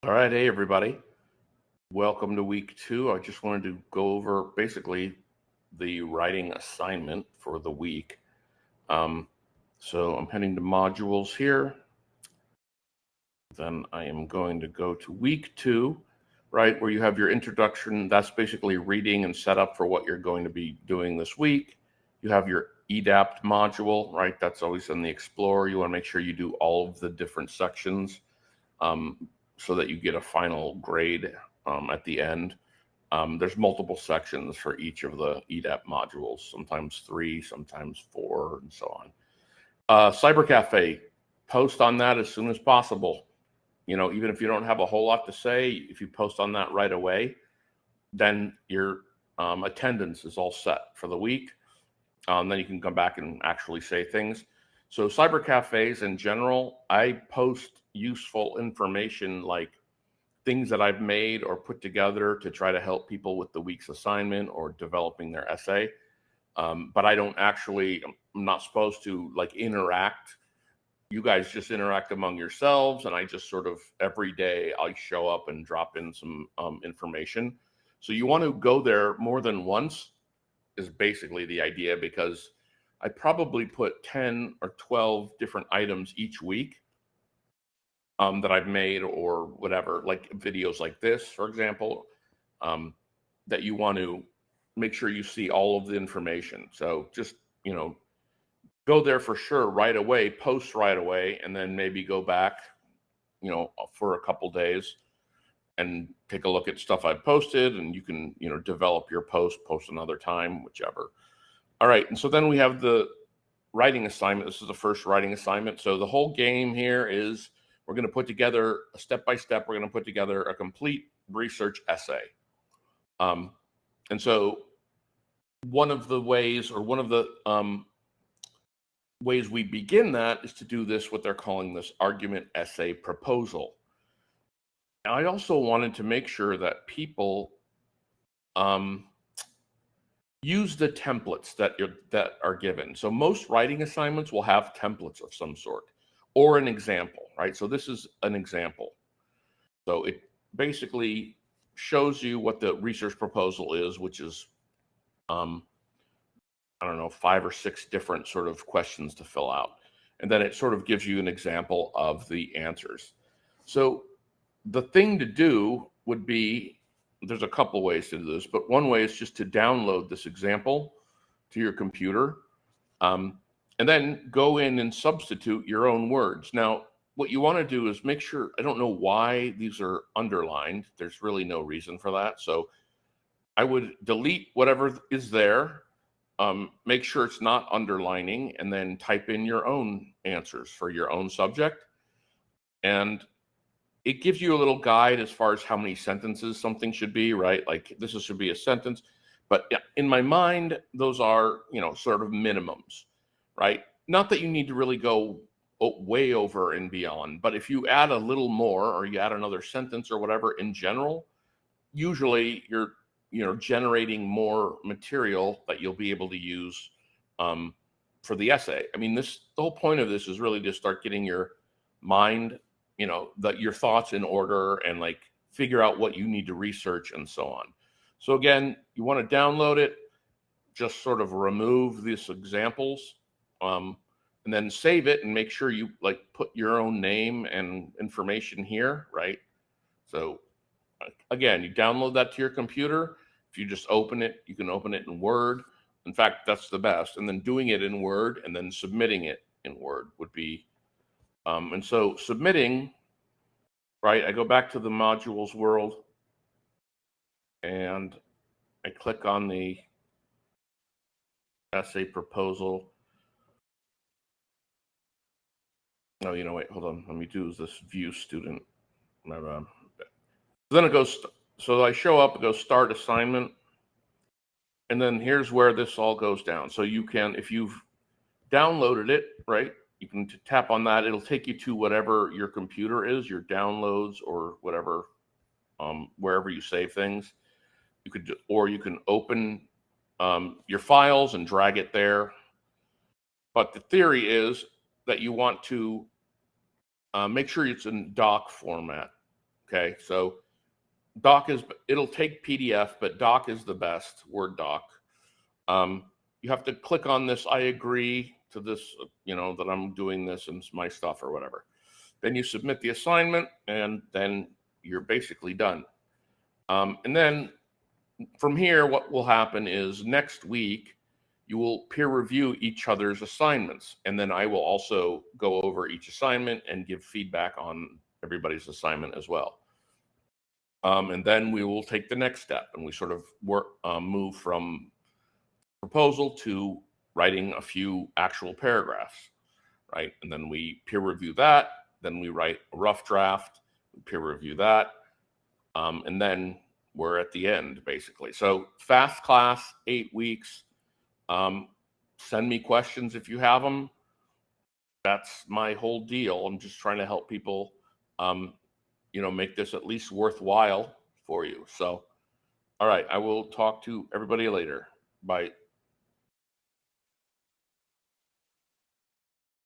All right, hey everybody. Welcome to week 2. I just wanted to go over basically the writing assignment for the week. So I'm heading to modules here. Then I am going to go to week 2, right, where you have your introduction. That's basically reading and setup for what you're going to be doing this week. You have your EDAPT module, right? That's always in the Explorer. You want to make sure you do all of the different sections. So that you get a final grade at the end. There's multiple sections for each of the EDAP modules, sometimes 3, sometimes 4, and so on. Cyber Cafe, post on that as soon as possible. Even if you don't have a whole lot to say, if you post on that right away, then your attendance is all set for the week. Then you can come back and actually say things. So cyber cafes in general, I post useful information like things that I've made or put together to try to help people with the week's assignment or developing their essay. But I'm not supposed to interact. You guys just interact among yourselves, and I just sort of every day I show up and drop in some information. So you want to go there more than once is basically the idea, because I probably put 10 or 12 different items each week that I've made or whatever, like videos like this, for example, that you want to make sure you see all of the information. So just, go there for sure right away, post right away, and then maybe go back, for a couple days and take a look at stuff I've posted, and you can, develop your post another time, whichever. All right. And so then we have the writing assignment. This is the first writing assignment. So the whole game here is we're going to put together a step-by-step. We're going to put together a complete research essay. And so one of the ways we begin that is to do this, what they're calling this argument essay proposal. I also wanted to make sure that people use the templates that are given. So most writing assignments will have templates of some sort or an example, right? So this is an example. So it basically shows you what the research proposal is, which is, I don't know, 5 or 6 different sort of questions to fill out. And then it sort of gives you an example of the answers. So the thing to do would be, there's a couple ways to do this, but one way is just to download this example to your computer, and then go in and substitute your own words. Now, what you want to do is make sure, I don't know why these are underlined. There's really no reason for that. So I would delete whatever is there, make sure it's not underlining, and then type in your own answers for your own subject. And it gives you a little guide as far as how many sentences something should be, right? Like this should be a sentence. But in my mind, those are, sort of minimums, right? Not that you need to really go way over and beyond, but if you add a little more or you add another sentence or whatever in general, usually you're, generating more material that you'll be able to use for the essay. I mean, the whole point of this is really to start getting your mind, your thoughts in order and figure out what you need to research and so on. So again, you want to download it, just sort of remove these examples, and then save it and make sure you put your own name and information here, right? So again, you download that to your computer. If you just open it, you can open it in Word. In fact, that's the best. And then doing it in Word and then submitting it in Word would be, and so submitting, right? I go back to the modules world and I click on the essay proposal. Oh, wait, hold on. Let me do this view student. Then it goes, so I show up, it goes start assignment. And then here's where this all goes down. So you can, if you've downloaded it, right, you can tap on that. It'll take you to whatever your computer is, your downloads or whatever, wherever you save things. You can open your files and drag it there. But the theory is that you want to make sure it's in doc format. Okay, so Doc it'll take PDF, but Doc is the best, Word doc. You have to click on this, I agree to this, that I'm doing this and it's my stuff or whatever. Then you submit the assignment and then you're basically done. And then from here, what will happen is next week, you will peer review each other's assignments. And then I will also go over each assignment and give feedback on everybody's assignment as well. And then we will take the next step and we sort of move from proposal to writing a few actual paragraphs, right? And then we peer review that. Then we write a rough draft, we peer review that. And then we're at the end, basically. So fast class, 8 weeks. Send me questions if you have them. That's my whole deal. I'm just trying to help people, make this at least worthwhile for you. So, all right, I will talk to everybody later. Bye.